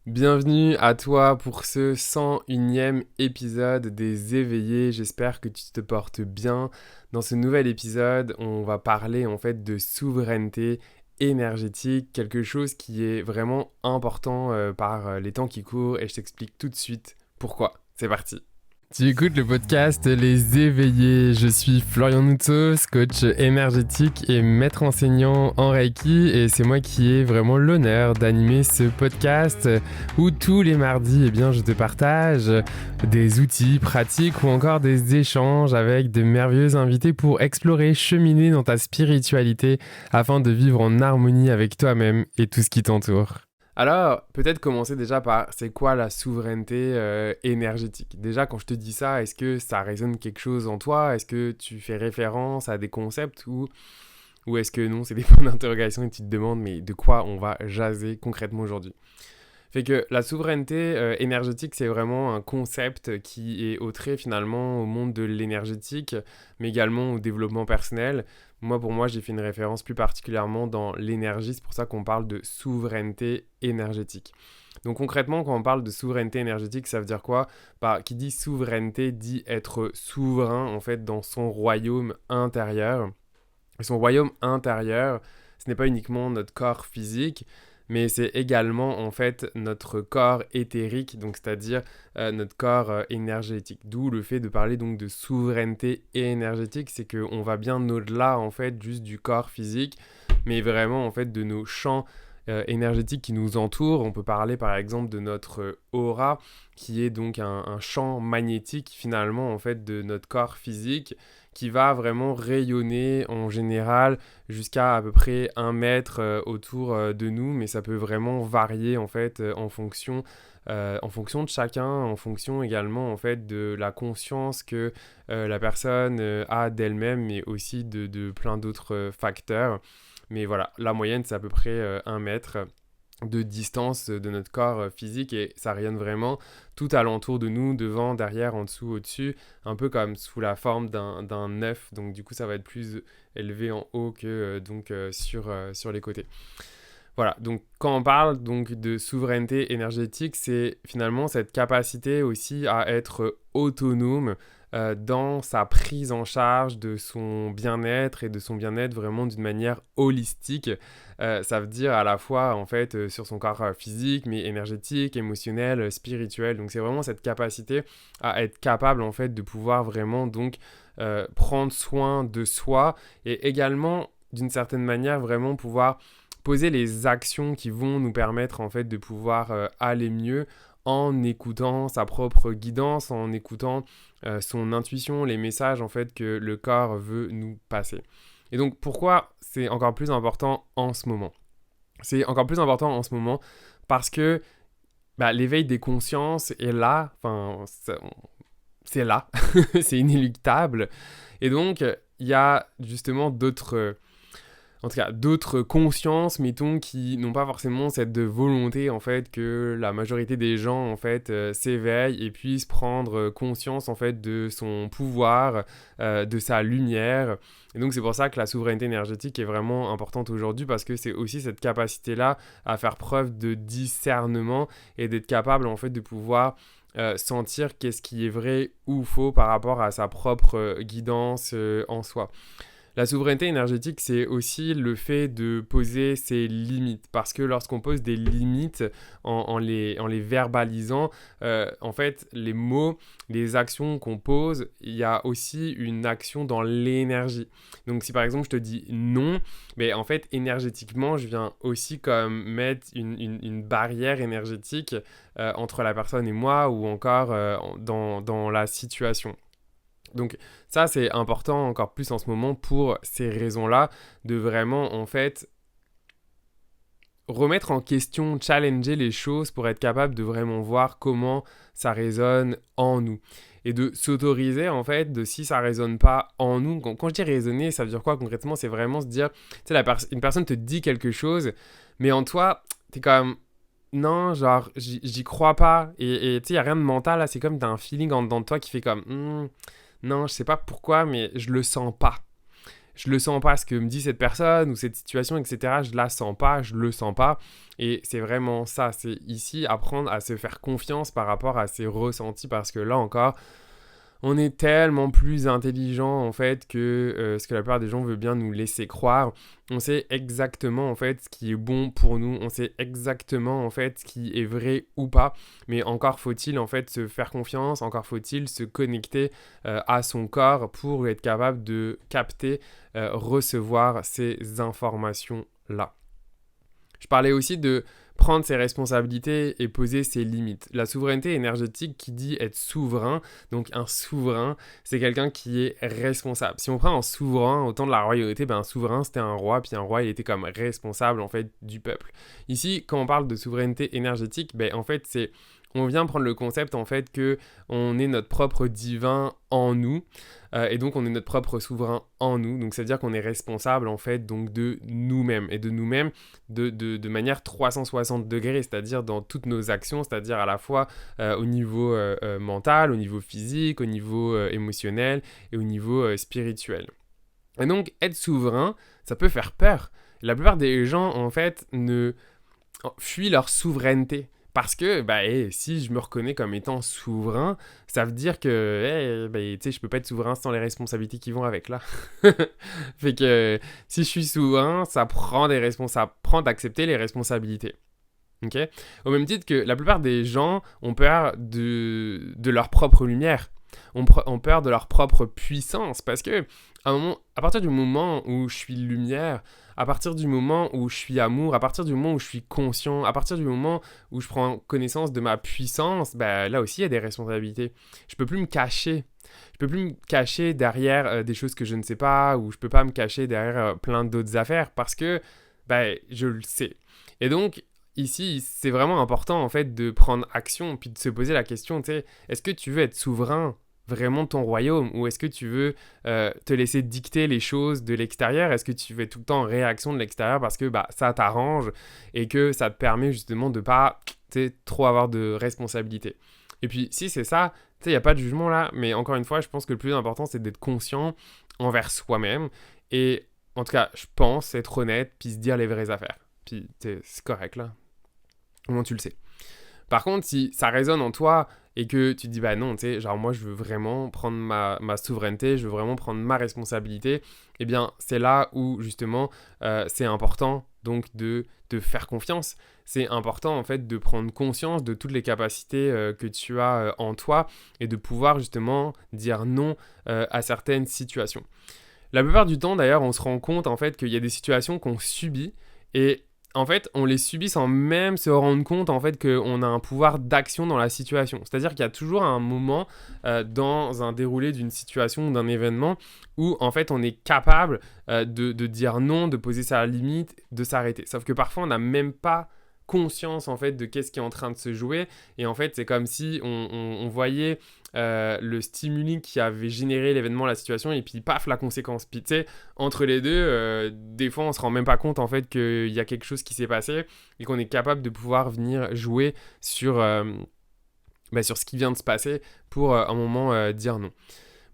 Bienvenue à toi pour ce 101e épisode des éveillés. J'espère que tu te portes bien. Dans ce nouvel épisode, on va parler en fait de souveraineté énergétique, quelque chose qui est vraiment important par les temps qui courent et je t'explique tout de suite pourquoi. C'est parti. Tu écoutes le podcast Les Éveillés. Je suis Florian Noutsos, coach énergétique et maître enseignant en Reiki. Et c'est moi qui ai vraiment l'honneur d'animer ce podcast où tous les mardis, je te partage des outils pratiques ou encore des échanges avec de merveilleux invités pour explorer, cheminer dans ta spiritualité afin de vivre en harmonie avec toi-même et tout ce qui t'entoure. Alors, peut-être commencer déjà par c'est quoi la souveraineté énergétique. Déjà, quand je te dis ça, est-ce que ça résonne quelque chose en toi? Est-ce que tu fais référence à des concepts ou est-ce que non, c'est des points d'interrogation et tu te demandes mais de quoi on va jaser concrètement aujourd'hui? Fait que la souveraineté énergétique, c'est vraiment un concept qui est autré finalement au monde de l'énergétique, mais également au développement personnel. Pour moi, j'ai fait une référence plus particulièrement dans l'énergie, c'est pour ça qu'on parle de souveraineté énergétique. Donc concrètement, quand on parle de souveraineté énergétique, ça veut dire quoi? Qui dit souveraineté dit être souverain en fait dans son royaume intérieur. Et son royaume intérieur, ce n'est pas uniquement notre corps physique, mais c'est également en fait notre corps éthérique, donc c'est-à-dire notre corps énergétique. D'où le fait de parler donc de souveraineté énergétique, c'est qu'on va bien au-delà en fait juste du corps physique, mais vraiment en fait de nos champs énergétiques qui nous entourent. On peut parler par exemple de notre aura, qui est donc un champ magnétique finalement en fait de notre corps physique, qui va vraiment rayonner en général jusqu'à à peu près 1 mètre autour de nous, mais ça peut vraiment varier en fait en fonction de chacun, en fonction également en fait de la conscience que la personne a d'elle-même, mais aussi de plein d'autres facteurs. Mais voilà, la moyenne c'est à peu près 1 mètre de distance de notre corps physique et ça rayonne vraiment tout alentour de nous, devant, derrière, en dessous, au-dessus, un peu comme sous la forme d'un œuf, donc du coup ça va être plus élevé en haut que sur les côtés. Voilà, donc quand on parle donc de souveraineté énergétique, c'est finalement cette capacité aussi à être autonome dans sa prise en charge de son bien-être et de son bien-être vraiment d'une manière holistique. Ça veut dire à la fois en fait sur son corps physique, mais énergétique, émotionnel, spirituel. Donc c'est vraiment cette capacité à être capable en fait de pouvoir vraiment donc prendre soin de soi et également d'une certaine manière vraiment pouvoir poser les actions qui vont nous permettre en fait de pouvoir aller mieux en écoutant sa propre guidance, en écoutant son intuition, les messages en fait que le corps veut nous passer. Et donc pourquoi c'est encore plus important en ce moment? C'est encore plus important en ce moment parce que l'éveil des consciences est là, c'est là, c'est inéluctable. Et donc il y a justement d'autres consciences, mettons, qui n'ont pas forcément cette volonté, en fait, que la majorité des gens, en fait, s'éveillent et puissent prendre conscience, en fait, de son pouvoir, de sa lumière. Et donc, c'est pour ça que la souveraineté énergétique est vraiment importante aujourd'hui, parce que c'est aussi cette capacité-là à faire preuve de discernement et d'être capable, en fait, de pouvoir sentir qu'est-ce qui est vrai ou faux par rapport à sa propre guidance en soi. La souveraineté énergétique, c'est aussi le fait de poser ses limites. Parce que lorsqu'on pose des limites en les verbalisant, en fait, les mots, les actions qu'on pose, il y a aussi une action dans l'énergie. Donc, si par exemple, je te dis non, mais en fait, énergétiquement, je viens aussi comme mettre une barrière énergétique entre la personne et moi ou encore dans la situation. Donc ça, c'est important encore plus en ce moment pour ces raisons-là, de vraiment, en fait, remettre en question, challenger les choses pour être capable de vraiment voir comment ça résonne en nous. Et de s'autoriser, en fait, de si ça résonne pas en nous. Quand je dis raisonner, ça veut dire quoi concrètement? C'est vraiment se dire, tu sais, une personne te dit quelque chose, mais en toi, t'es comme, non, genre, j'y crois pas. Et tu sais, il n'y a rien de mental, là, c'est comme t'as un feeling en dedans de toi qui fait comme, non, je sais pas pourquoi, mais je le sens pas. je le sens pas ce que me dit cette personne ou cette situation, etc. Je la sens pas, je le sens pas. Et c'est vraiment ça, c'est ici apprendre à se faire confiance par rapport à ses ressentis parce que là encore, on est tellement plus intelligent en fait que ce que la plupart des gens veulent bien nous laisser croire. On sait exactement en fait ce qui est bon pour nous, on sait exactement en fait ce qui est vrai ou pas, mais encore faut-il en fait se faire confiance, encore faut-il se connecter à son corps pour être capable de capter, recevoir ces informations-là. Je parlais aussi de prendre ses responsabilités et poser ses limites. La souveraineté énergétique qui dit être souverain, donc un souverain, c'est quelqu'un qui est responsable. Si on prend un souverain au temps de la royauté, un souverain c'était un roi, puis un roi il était comme responsable en fait du peuple. Ici, quand on parle de souveraineté énergétique, en fait c'est on vient prendre le concept en fait que on est notre propre divin en nous et donc on est notre propre souverain en nous. Donc ça veut dire qu'on est responsable en fait donc de nous-mêmes et de nous-mêmes de manière 360 degrés, c'est-à-dire dans toutes nos actions, c'est-à-dire à la fois au niveau mental, au niveau physique, au niveau émotionnel et au niveau spirituel. Et donc être souverain, ça peut faire peur. La plupart des gens en fait fuient leur souveraineté. Parce que, si je me reconnais comme étant souverain, ça veut dire que, je peux pas être souverain sans les responsabilités qui vont avec, là. Fait que, si je suis souverain, ça prend d'accepter les responsabilités. Ok ? Au même titre que la plupart des gens ont peur de leur propre lumière, ont peur de leur propre puissance, parce que à partir du moment où je suis lumière, à partir du moment où je suis amour, à partir du moment où je suis conscient, à partir du moment où je prends connaissance de ma puissance, là aussi il y a des responsabilités. Je peux plus me cacher. Je peux plus me cacher derrière des choses que je ne sais pas, ou je peux pas me cacher derrière plein d'autres affaires, parce que je le sais. Et donc, ici, c'est vraiment important en fait de prendre action, puis de se poser la question, est-ce que tu veux être souverain vraiment de ton royaume, ou est-ce que tu veux te laisser dicter les choses de l'extérieur? Est-ce que tu fais tout le temps en réaction de l'extérieur parce que ça t'arrange et que ça te permet justement de pas trop avoir de responsabilité? Et puis si c'est ça, il n'y a pas de jugement là, mais encore une fois, je pense que le plus important c'est d'être conscient envers soi-même et en tout cas, je pense être honnête puis se dire les vraies affaires. Puis c'est correct là. Comment tu le sais? Par contre, si ça résonne en toi et que tu te dis, non, moi je veux vraiment prendre ma souveraineté, je veux vraiment prendre ma responsabilité, eh bien, c'est là où, justement, c'est important, donc, de te faire confiance. C'est important, en fait, de prendre conscience de toutes les capacités que tu as en toi et de pouvoir, justement, dire non à certaines situations. La plupart du temps, d'ailleurs, on se rend compte, en fait, qu'il y a des situations qu'on subit et en fait, on les subit sans même se rendre compte en fait qu'on a un pouvoir d'action dans la situation. C'est-à-dire qu'il y a toujours un moment dans un déroulé d'une situation ou d'un événement où en fait on est capable de dire non, de poser sa limite, de s'arrêter. Sauf que parfois on n'a même pas conscience en fait de qu'est-ce qui est en train de se jouer et en fait c'est comme si on voyait le stimuli qui avait généré l'événement, la situation et puis paf la conséquence. Puis tu sais, entre les deux, des fois on se rend même pas compte en fait qu'il y a quelque chose qui s'est passé et qu'on est capable de pouvoir venir jouer sur ce qui vient de se passer pour un moment dire non.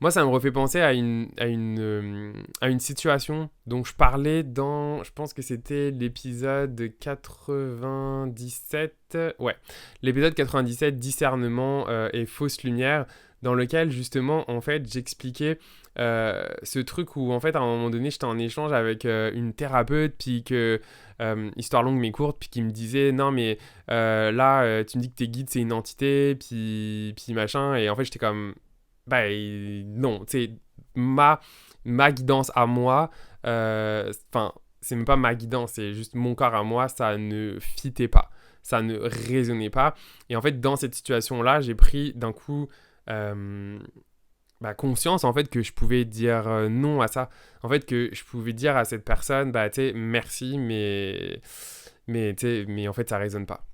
Moi, ça me refait penser à une situation dont je parlais dans, je pense que c'était l'épisode 97, ouais, l'épisode 97, discernement et fausse lumière, dans lequel justement, en fait, j'expliquais ce truc où, en fait, à un moment donné, j'étais en échange avec une thérapeute, puis que, histoire longue mais courte, puis qui me disait, non mais là, tu me dis que tes guides, c'est une entité, puis machin, et en fait, j'étais comme... non, tu sais, ma guidance à moi, c'est même pas ma guidance, c'est juste mon corps à moi, ça ne fitait pas, ça ne résonnait pas. Et en fait, dans cette situation-là, j'ai pris d'un coup conscience, en fait, que je pouvais dire non à ça. En fait, que je pouvais dire à cette personne, tu sais, merci, mais en fait, ça résonne pas.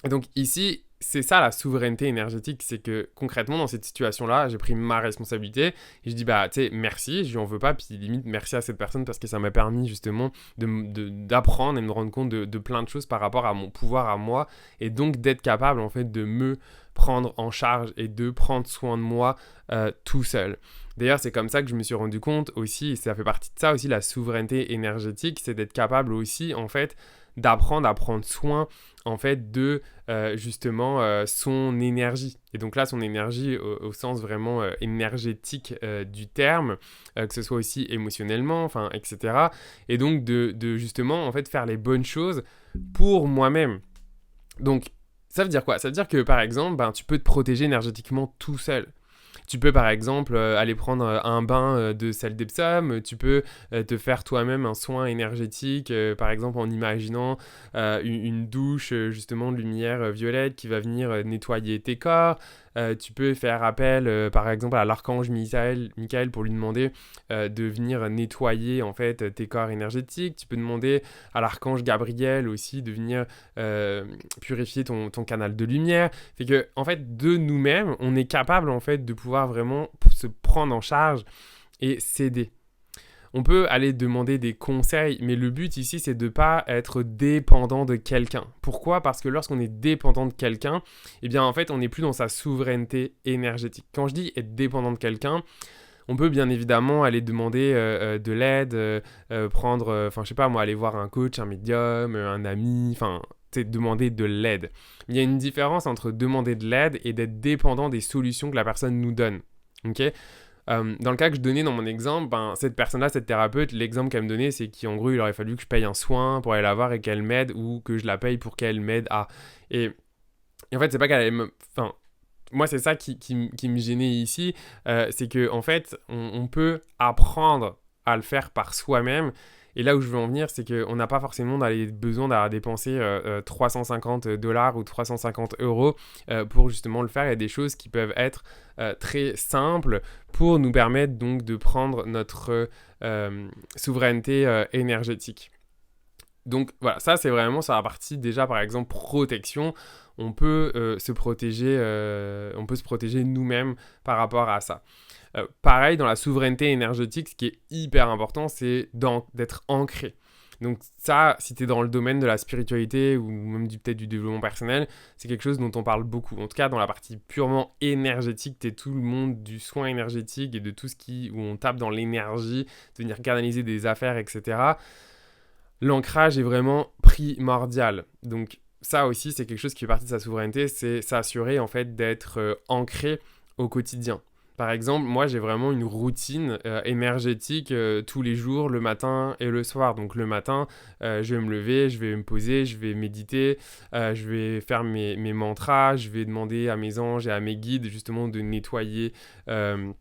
Et donc ici, c'est ça la souveraineté énergétique, c'est que concrètement dans cette situation-là, j'ai pris ma responsabilité et je dis merci, je lui en veux pas, puis limite merci à cette personne parce que ça m'a permis justement d'apprendre et de me rendre compte de plein de choses par rapport à mon pouvoir à moi et donc d'être capable en fait de me prendre en charge et de prendre soin de moi tout seul. D'ailleurs, c'est comme ça que je me suis rendu compte aussi, et ça fait partie de ça aussi, la souveraineté énergétique, c'est d'être capable aussi, en fait, d'apprendre à prendre soin, en fait, de justement son énergie. Et donc là, son énergie au sens vraiment énergétique du terme, que ce soit aussi émotionnellement, enfin, etc. Et donc de justement, en fait, faire les bonnes choses pour moi-même. Donc, ça veut dire quoi? Ça veut dire que, par exemple, ben, tu peux te protéger énergétiquement tout seul. Tu peux par exemple aller prendre un bain de sel d'Epsom, tu peux te faire toi-même un soin énergétique, par exemple en imaginant une douche justement de lumière violette qui va venir nettoyer tes corps. Tu peux faire appel par exemple à l'archange Michael pour lui demander de venir nettoyer en fait tes corps énergétiques. Tu peux demander à l'archange Gabriel aussi de venir purifier ton canal de lumière. Fait que en fait de nous-mêmes, on est capable en fait de pouvoir vraiment se prendre en charge et s'aider. On peut aller demander des conseils, mais le but ici, c'est de ne pas être dépendant de quelqu'un. Pourquoi? Parce que lorsqu'on est dépendant de quelqu'un, eh bien en fait, on n'est plus dans sa souveraineté énergétique. Quand je dis être dépendant de quelqu'un, on peut bien évidemment aller demander de l'aide, prendre, je sais pas moi, aller voir un coach, un médium, un ami, enfin, c'est demander de l'aide. Il y a une différence entre demander de l'aide et d'être dépendant des solutions que la personne nous donne. Ok? Dans le cas que je donnais dans mon exemple, ben, cette personne-là, cette thérapeute, l'exemple qu'elle me donnait, c'est qu'en gros, il aurait fallu que je paye un soin pour aller la voir et qu'elle m'aide ou que je la paye pour qu'elle m'aide à. Et en fait, c'est pas qu'elle allait me. Enfin, moi, c'est ça qui me gênait ici, c'est que en fait, on peut apprendre à le faire par soi-même. Et là où je veux en venir, c'est qu'on n'a pas forcément besoin d'avoir dépensé 350 $ ou 350 € pour justement le faire. Il y a des choses qui peuvent être très simples pour nous permettre donc de prendre notre souveraineté énergétique. Donc voilà, ça c'est vraiment sur la partie déjà par exemple protection. On peut se protéger nous-mêmes par rapport à ça. Pareil, dans la souveraineté énergétique, ce qui est hyper important, c'est d'être ancré. Donc ça, si tu es dans le domaine de la spiritualité ou même peut-être du développement personnel, c'est quelque chose dont on parle beaucoup. En tout cas, dans la partie purement énergétique, tu es tout le monde du soin énergétique et de tout ce où on tape dans l'énergie, de venir canaliser des affaires, etc. L'ancrage est vraiment primordial. Donc ça aussi, c'est quelque chose qui fait partie de sa souveraineté, c'est s'assurer en fait d'être ancré au quotidien. Par exemple, moi j'ai vraiment une routine énergétique tous les jours, le matin et le soir. Donc le matin, je vais me lever, je vais me poser, je vais méditer, je vais faire mes mantras, je vais demander à mes anges et à mes guides justement de nettoyer mon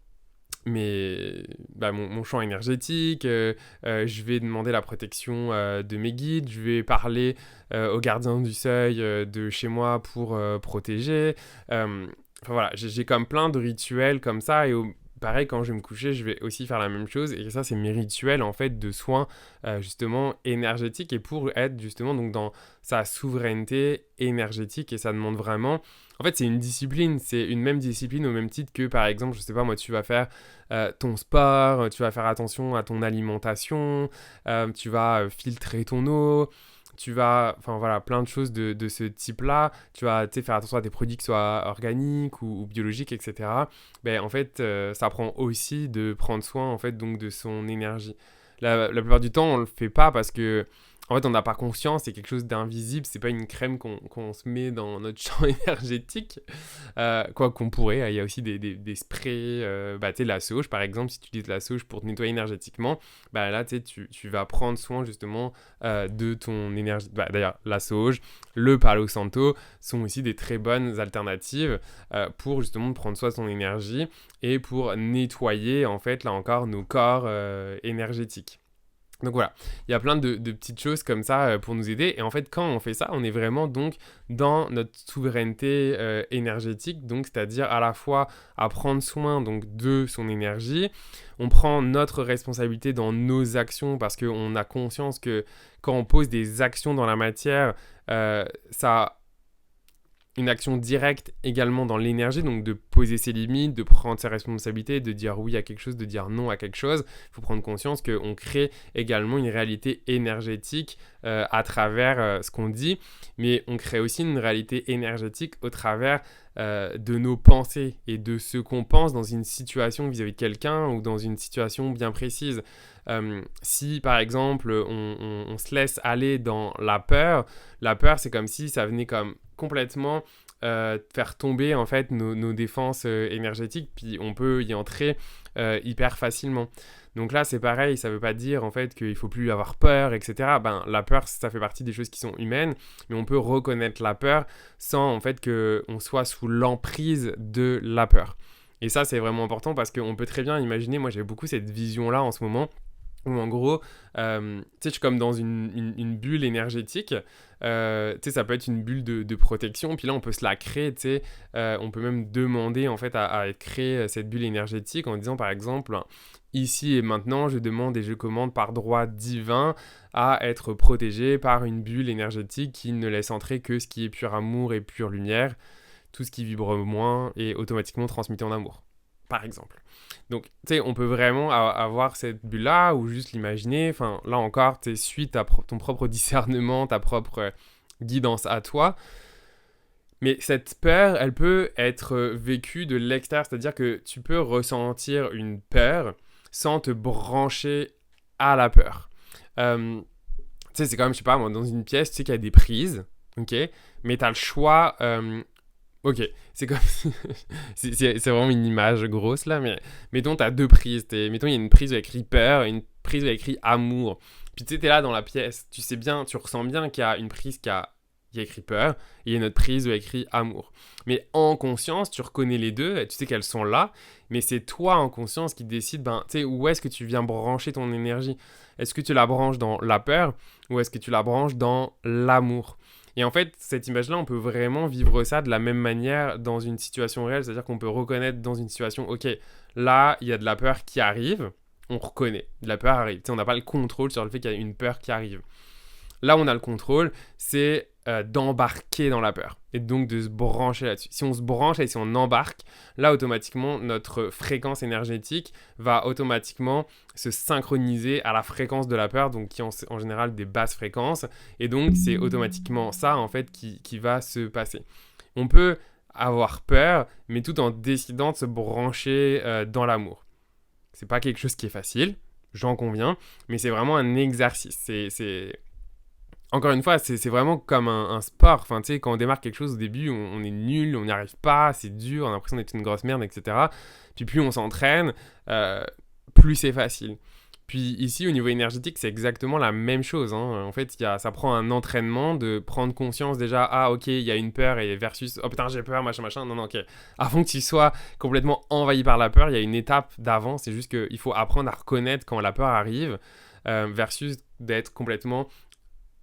champ énergétique, je vais demander la protection de mes guides, je vais parler aux gardiens du seuil de chez moi pour protéger. Voilà, j'ai comme plein de rituels comme ça et pareil, quand je vais me coucher, je vais aussi faire la même chose. Et ça, c'est mes rituels, en fait, de soins, justement, énergétiques. Et pour être, justement, donc, dans sa souveraineté énergétique. Et ça demande vraiment... En fait, c'est une discipline. C'est une même discipline au même titre que, par exemple, je sais pas, moi, tu vas faire ton sport, tu vas faire attention à ton alimentation, tu vas filtrer ton eau... Tu vas, enfin voilà, plein de choses de ce type-là. Tu vas faire attention à tes produits qui soient organiques ou biologiques, etc. Ben, en fait, ça prend aussi de prendre soin en fait, donc, de son énergie. La plupart du temps, on le fait pas parce que en fait, on n'a pas conscience, c'est quelque chose d'invisible, c'est pas une crème qu'on se met dans notre champ énergétique. Quoi qu'on pourrait, il y a aussi des sprays, tu sais, la sauge par exemple, si tu utilises la sauge pour te nettoyer énergétiquement, bah là, tu vas prendre soin justement de ton énergie. Bah, d'ailleurs, la sauge, le Palo Santo sont aussi des très bonnes alternatives pour justement prendre soin de son énergie et pour nettoyer, en fait, là encore, nos corps énergétiques. Donc voilà, il y a plein de petites choses comme ça pour nous aider. Et en fait, quand on fait ça, on est vraiment donc dans notre souveraineté énergétique. Donc, c'est-à-dire à la fois à prendre soin donc, de son énergie. On prend notre responsabilité dans nos actions parce qu'on a conscience que quand on pose des actions dans la matière, ça une action directe également dans l'énergie, donc de poser ses limites, de prendre ses responsabilités, de dire oui à quelque chose, de dire non à quelque chose. Il faut prendre conscience qu'on crée également une réalité énergétique à travers ce qu'on dit, mais on crée aussi une réalité énergétique au travers de nos pensées et de ce qu'on pense dans une situation vis-à-vis de quelqu'un ou dans une situation bien précise. Si par exemple on se laisse aller dans la peur c'est comme si ça venait comme complètement faire tomber en fait nos défenses énergétiques, puis on peut y entrer hyper facilement. Donc là c'est pareil, ça veut pas dire en fait qu'il faut plus avoir peur, etc. La peur ça fait partie des choses qui sont humaines, mais on peut reconnaître la peur sans en fait qu'on soit sous l'emprise de la peur. Et ça c'est vraiment important parce qu'on peut très bien imaginer, moi j'ai beaucoup cette vision là en ce moment, où en gros, je suis comme dans une bulle énergétique. Ça peut être une bulle de protection. Puis là, on peut se la créer. On peut même demander en fait à créer cette bulle énergétique en disant par exemple, ici et maintenant, je demande et je commande par droit divin à être protégé par une bulle énergétique qui ne laisse entrer que ce qui est pur amour et pure lumière. Tout ce qui vibre moins est automatiquement transmuté en amour, par exemple. Donc, on peut vraiment avoir cette bulle-là ou juste l'imaginer. Enfin, là encore, suite à ton propre discernement, ta propre guidance à toi. Mais cette peur, elle peut être vécue de l'extérieur. C'est-à-dire que tu peux ressentir une peur sans te brancher à la peur. C'est comme, je sais pas, moi, dans une pièce, tu sais qu'il y a des prises, ok? Mais tu as le choix... Ok, c'est comme c'est vraiment une image grosse là, mais mettons t'as deux prises, mettons il y a une prise où il y a écrit peur et une prise où il y a écrit amour. Puis tu sais, t'es là dans la pièce, tu sais bien, tu ressens bien qu'il y a une prise qui a écrit peur et il y a une autre prise où il y a écrit amour. Mais en conscience, tu reconnais les deux et tu sais qu'elles sont là, mais c'est toi en conscience qui décide, où est-ce que tu viens brancher ton énergie. Est-ce que tu la branches dans la peur ou est-ce que tu la branches dans l'amour? Et en fait, cette image-là, on peut vraiment vivre ça de la même manière dans une situation réelle. C'est-à-dire qu'on peut reconnaître dans une situation, ok, là, il y a de la peur qui arrive. On reconnaît, de la peur arrive. On n'a pas le contrôle sur le fait qu'il y a une peur qui arrive. Là, on a le contrôle, c'est d'embarquer dans la peur. Et donc de se brancher là-dessus. Si on se branche et si on embarque, là, automatiquement, notre fréquence énergétique va automatiquement se synchroniser à la fréquence de la peur, donc qui est en général des basses fréquences. Et donc, c'est automatiquement ça, en fait, qui va se passer. On peut avoir peur, mais tout en décidant de se brancher dans l'amour. C'est pas quelque chose qui est facile, j'en conviens, mais c'est vraiment un exercice. Encore une fois, c'est vraiment comme un sport. Enfin, tu sais, quand on démarre quelque chose au début, on est nul, on n'y arrive pas, c'est dur, on a l'impression d'être une grosse merde, etc. Puis plus on s'entraîne, plus c'est facile. Puis ici, au niveau énergétique, c'est exactement la même chose. En fait, ça prend un entraînement de prendre conscience déjà, ah ok, il y a une peur et versus, oh putain, j'ai peur, machin. Non, ok. Avant que tu sois complètement envahi par la peur, il y a une étape d'avant. C'est juste qu'il faut apprendre à reconnaître quand la peur arrive versus d'être complètement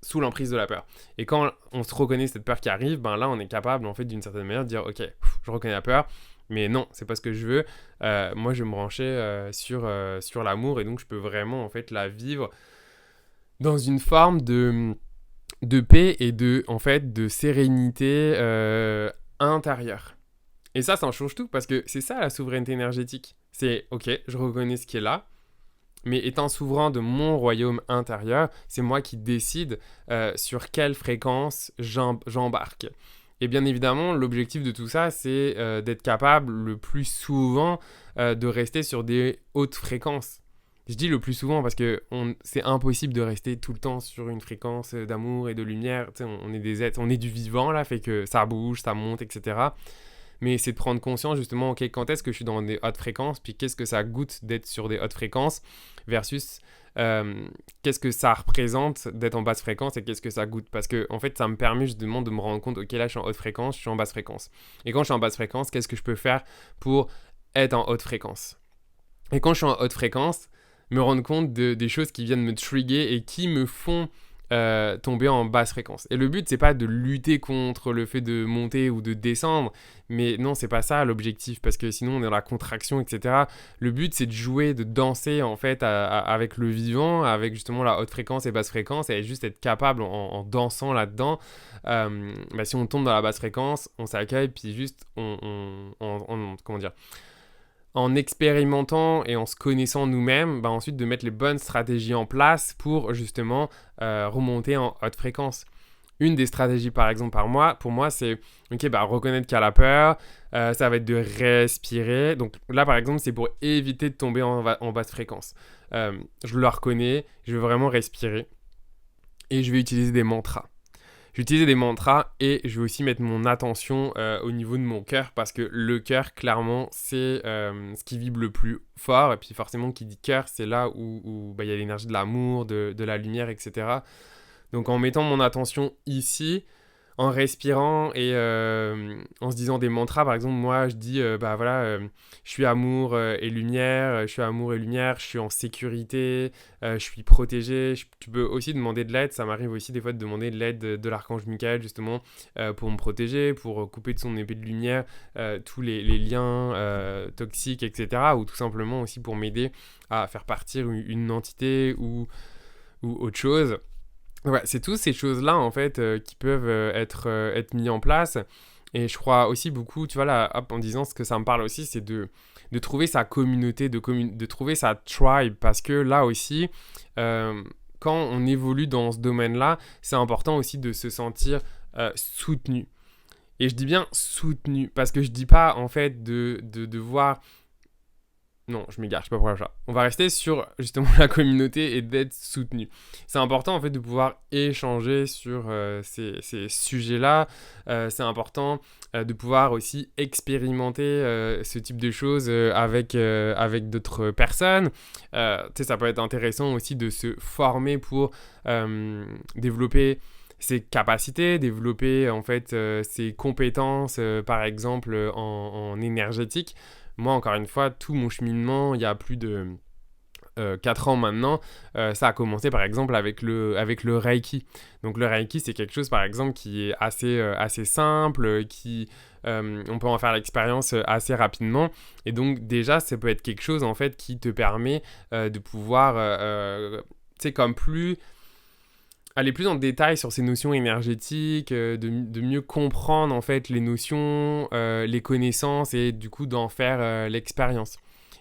sous l'emprise de la peur. Et quand on se reconnaît cette peur qui arrive, là, on est capable, en fait, d'une certaine manière, de dire, ok, je reconnais la peur, mais non, c'est pas ce que je veux. Moi, je vais me brancher sur l'amour, et donc je peux vraiment, en fait, la vivre dans une forme de paix et de sérénité intérieure. Et ça en change tout, parce que c'est ça, la souveraineté énergétique. C'est, ok, je reconnais ce qui est là, mais étant souverain de mon royaume intérieur, c'est moi qui décide sur quelle fréquence j'embarque. Et bien évidemment, l'objectif de tout ça, c'est d'être capable le plus souvent de rester sur des hautes fréquences. Je dis le plus souvent parce que c'est impossible de rester tout le temps sur une fréquence d'amour et de lumière. On est des êtres, on est du vivant là, fait que ça bouge, ça monte, etc. Mais c'est de prendre conscience justement, ok, quand est-ce que je suis dans des hautes fréquences, puis qu'est-ce que ça goûte d'être sur des hautes fréquences, versus qu'est-ce que ça représente d'être en basse fréquence et qu'est-ce que ça goûte. Parce que en fait, ça me permet justement de me rendre compte, ok, là je suis en haute fréquence, je suis en basse fréquence. Et quand je suis en basse fréquence, qu'est-ce que je peux faire pour être en haute fréquence? Et quand je suis en haute fréquence, me rendre compte des choses qui viennent me trigger et qui me font tomber en basse fréquence. Et le but, c'est pas de lutter contre le fait de monter ou de descendre, mais non, c'est pas ça l'objectif, parce que sinon on est dans la contraction, etc. Le but, c'est de jouer, de danser en fait avec le vivant, avec justement la haute fréquence et basse fréquence, et juste être capable en dansant là-dedans. Si on tombe dans la basse fréquence, on s'accueille, puis juste comment dire, en expérimentant et en se connaissant nous-mêmes, ensuite de mettre les bonnes stratégies en place pour justement remonter en haute fréquence. Une des stratégies par exemple pour moi c'est reconnaître qu'il y a la peur, ça va être de respirer. Donc là par exemple c'est pour éviter de tomber en basse fréquence. Je le reconnais, je vais vraiment respirer et je vais utiliser des mantras. Je vais utiliser des mantras et je vais aussi mettre mon attention au niveau de mon cœur parce que le cœur, clairement, c'est ce qui vibre le plus fort. Et puis forcément, qui dit cœur, c'est là où y a l'énergie de l'amour, de la lumière, etc. Donc en mettant mon attention ici, en respirant et en se disant des mantras, par exemple, moi je dis je suis amour et lumière, je suis amour et lumière, je suis en sécurité, je suis protégé. Tu peux aussi demander de l'aide, ça m'arrive aussi des fois de demander de l'aide de l'archange Michael justement pour me protéger, pour couper de son épée de lumière tous les liens toxiques, etc. Ou tout simplement aussi pour m'aider à faire partir une entité ou autre chose. Ouais, c'est toutes ces choses-là, en fait, qui peuvent être mis en place. Et je crois aussi beaucoup, tu vois, là, en disant ce que ça me parle aussi, c'est de trouver sa communauté, de trouver sa tribe. Parce que là aussi, quand on évolue dans ce domaine-là, c'est important aussi de se sentir soutenu. Et je dis bien soutenu, parce que je dis pas, en fait, de voir... Non, je m'égare, je sais pas pourquoi ça. On va rester sur justement la communauté et d'être soutenu. C'est important en fait de pouvoir échanger sur ces sujets-là. C'est important de pouvoir aussi expérimenter ce type de choses avec d'autres personnes. Ça peut être intéressant aussi de se former pour développer ses capacités, développer en fait ses compétences, par exemple en énergétique. Moi, encore une fois, tout mon cheminement, il y a plus de 4 ans maintenant, ça a commencé par exemple avec le Reiki. Donc le Reiki, c'est quelque chose par exemple qui est assez simple, on peut en faire l'expérience assez rapidement. Et donc déjà, ça peut être quelque chose en fait qui te permet de pouvoir, aller plus en détail sur ces notions énergétiques, de mieux comprendre en fait les notions, les connaissances et du coup d'en faire l'expérience.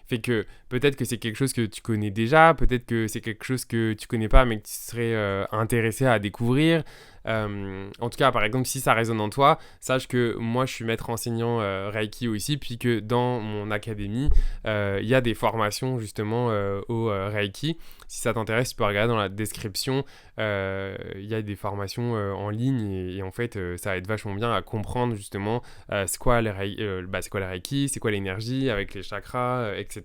Fait que peut-être que c'est quelque chose que tu connais déjà, peut-être que c'est quelque chose que tu connais pas mais que tu serais intéressé à découvrir. En tout cas, par exemple, si ça résonne en toi, sache que moi je suis maître enseignant Reiki aussi, puis que dans mon académie, il y a des formations justement au Reiki. Si ça t'intéresse, tu peux regarder dans la description, il y a des formations en ligne et en fait ça aide vachement bien à comprendre justement c'est quoi le Reiki, c'est quoi l'énergie avec les chakras, etc.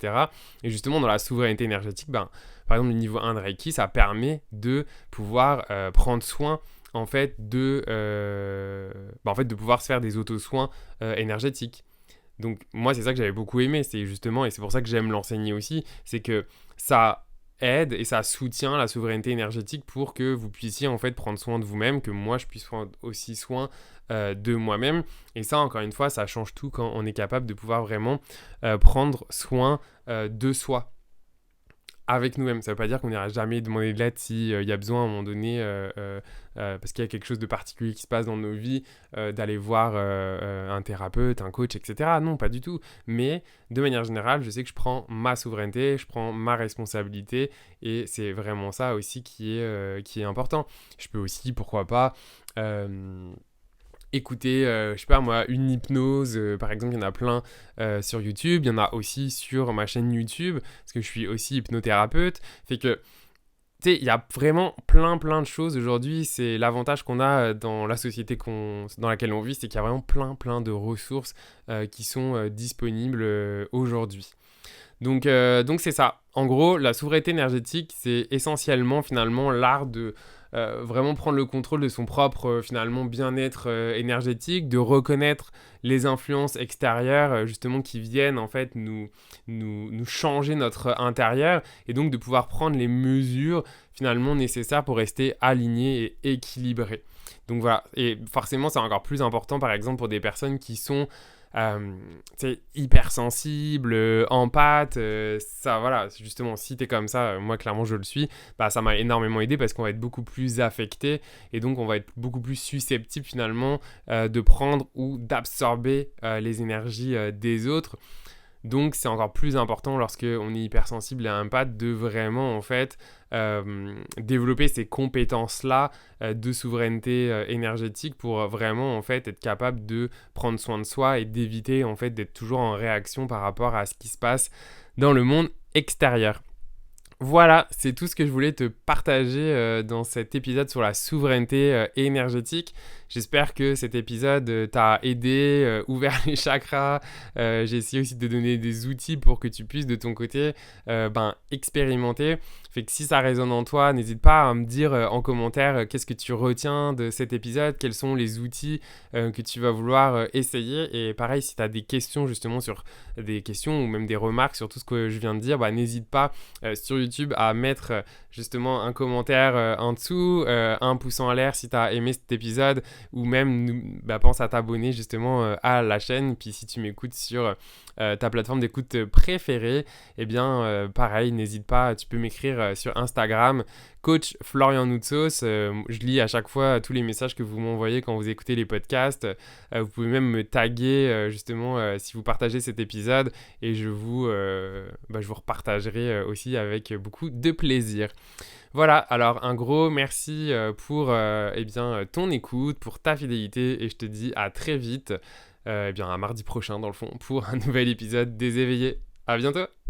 Et justement dans la souveraineté énergétique, par exemple le niveau 1 de Reiki, ça permet de pouvoir prendre soin en fait de pouvoir se faire des auto-soins énergétiques. Donc moi c'est ça que j'avais beaucoup aimé, c'est justement, et c'est pour ça que j'aime l'enseigner aussi, c'est que ça aide et ça soutient la souveraineté énergétique pour que vous puissiez en fait prendre soin de vous-même, que moi je puisse prendre aussi soin de moi-même. Et ça encore une fois, ça change tout quand on est capable de pouvoir vraiment prendre soin de soi avec nous-mêmes. Ça veut pas dire qu'on n'ira jamais demander de l'aide s'il y a besoin à un moment donné, parce qu'il y a quelque chose de particulier qui se passe dans nos vies, d'aller voir un thérapeute, un coach, etc. Non, pas du tout. Mais de manière générale, je sais que je prends ma souveraineté, je prends ma responsabilité, et c'est vraiment ça aussi qui est important. Je peux aussi, pourquoi pas... écouter, je sais pas moi, une hypnose, par exemple, il y en a plein sur YouTube, il y en a aussi sur ma chaîne YouTube, parce que je suis aussi hypnothérapeute, fait que, tu sais, il y a vraiment plein de choses aujourd'hui, c'est l'avantage qu'on a dans la société dans laquelle on vit, c'est qu'il y a vraiment plein de ressources qui sont disponibles aujourd'hui. Donc c'est ça. En gros, la souveraineté énergétique, c'est essentiellement finalement l'art de vraiment prendre le contrôle de son propre finalement bien-être énergétique, de reconnaître les influences extérieures justement qui viennent en fait nous changer notre intérieur et donc de pouvoir prendre les mesures finalement nécessaires pour rester aligné et équilibré. Donc voilà, et forcément c'est encore plus important par exemple pour des personnes qui sont hypersensible, empathe, ça voilà, justement si t'es comme ça, moi clairement je le suis, bah ça m'a énormément aidé parce qu'on va être beaucoup plus affecté et donc on va être beaucoup plus susceptible finalement de prendre ou d'absorber les énergies des autres. Donc c'est encore plus important lorsque on est hypersensible et empathe de vraiment en fait développer ces compétences-là de souveraineté énergétique pour vraiment en fait être capable de prendre soin de soi et d'éviter en fait d'être toujours en réaction par rapport à ce qui se passe dans le monde extérieur. Voilà, c'est tout ce que je voulais te partager dans cet épisode sur la souveraineté énergétique. J'espère que cet épisode t'a aidé, ouvert les chakras. J'ai essayé aussi de te donner des outils pour que tu puisses de ton côté expérimenter. Fait que si ça résonne en toi, n'hésite pas à me dire en commentaire qu'est-ce que tu retiens de cet épisode, quels sont les outils que tu vas vouloir essayer. Et pareil, si tu as des questions justement sur des questions ou même des remarques sur tout ce que je viens de dire, n'hésite pas sur YouTube à mettre justement un commentaire en dessous, un pouce en l'air si tu as aimé cet épisode ou même pense à t'abonner justement à la chaîne. Puis si tu m'écoutes sur ta plateforme d'écoute préférée, eh bien pareil, n'hésite pas, tu peux m'écrire sur Instagram, coach Florian Noutsos. Je lis à chaque fois tous les messages que vous m'envoyez quand vous écoutez les podcasts. Vous pouvez même me taguer justement si vous partagez cet épisode et je vous repartagerai aussi avec beaucoup de plaisir. Voilà, alors un gros merci pour ton écoute, pour ta fidélité et je te dis à très vite, à mardi prochain dans le fond pour un nouvel épisode des éveillés. À bientôt!